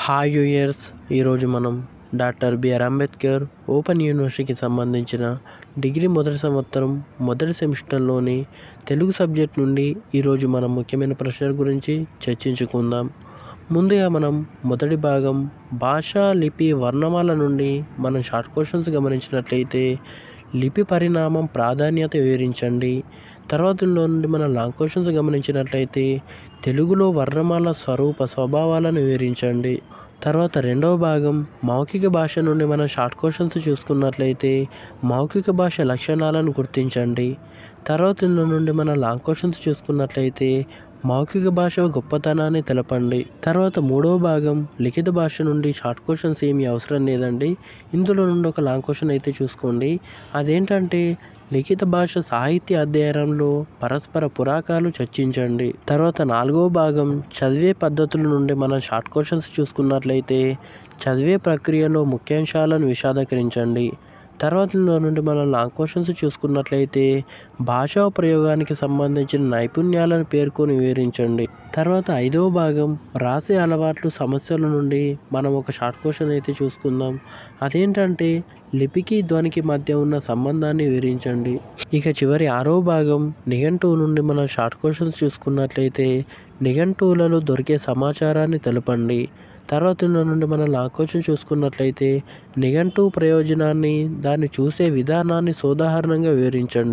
Hi యూయర్స్, ఈరోజు మనం doctor BR Ambedkar open యూనివర్సిటీకి సంబంధించిన డిగ్రీ మొదటి సంవత్సరం మొదటి సెమిస్టర్లోని తెలుగు సబ్జెక్ట్ నుండి ఈరోజు మనం ముఖ్యమైన ప్రశ్నల గురించి చర్చించుకుందాం. ముందుగా మనం మొదటి భాగం భాష, లిపి, వర్ణమాల నుండి మనం షార్ట్ క్వశ్చన్స్ గమనించినట్లయితే లిపి పరిణామం, ప్రాధాన్యత వివరించండి. తర్వాత నుండి మనం లాంగ్ క్వశ్చన్స్ గమనించినట్లయితే తెలుగులో వర్ణమాల స్వరూప స్వభావాలను వివరించండి. తర్వాత రెండవ భాగం మౌఖిక భాష నుండి మనం షార్ట్ క్వశ్చన్స్ చూసుకున్నట్లయితే మౌఖిక భాష లక్షణాలను గుర్తించండి. తర్వాత నుండి మనం లాంగ్ క్వశ్చన్స్ చూసుకున్నట్లయితే మౌఖిక భాష గొప్పతనాన్ని తెలపండి. తర్వాత మూడవ భాగం లిఖిత భాష నుండి షార్ట్ క్వశ్చన్స్ ఏమీ అవసరం లేదండి. ఇందులో నుండి ఒక లాంగ్ క్వశ్చన్ అయితే చూసుకోండి. అదేంటంటే లిఖిత భాష సాహిత్య అధ్యయనంలో పరస్పర పురాకాలు చర్చించండి. తర్వాత నాలుగవ భాగం చదివే పద్ధతుల నుండి మనం షార్ట్ క్వశ్చన్స్ చూసుకున్నట్లయితే చదివే ప్రక్రియలో ముఖ్యాంశాలను విశదీకరించండి. తర్వాత నుండి మనం లాంగ్ క్వశ్చన్స్ చూసుకున్నట్లయితే భాషా ప్రయోగానికి సంబంధించిన నైపుణ్యాలను పేర్కొని వివరించండి. తర్వాత ఐదవ భాగం రాసే అలవాట్లు సమస్యల నుండి మనం ఒక షార్ట్ క్వశ్చన్ అయితే చూసుకుందాం. అదేంటంటే లిపికి ధ్వనికి మధ్య ఉన్న సంబంధాన్ని వివరించండి. ఇక చివరి ఆరవ భాగం నిఘంటువు నుండి మనం షార్ట్ క్వశ్చన్స్ చూసుకున్నట్లయితే నిఘంటువులలో దొరికే సమాచారాన్ని తెలపండి. తర్వాత నుండి మనం లాంగ్ క్వశ్చన్ చూసుకున్నట్లయితే నిఘంటువు ప్రయోజనాన్ని, దాన్ని చూసే విధానాన్ని సోదాహరణంగా వివరించండి.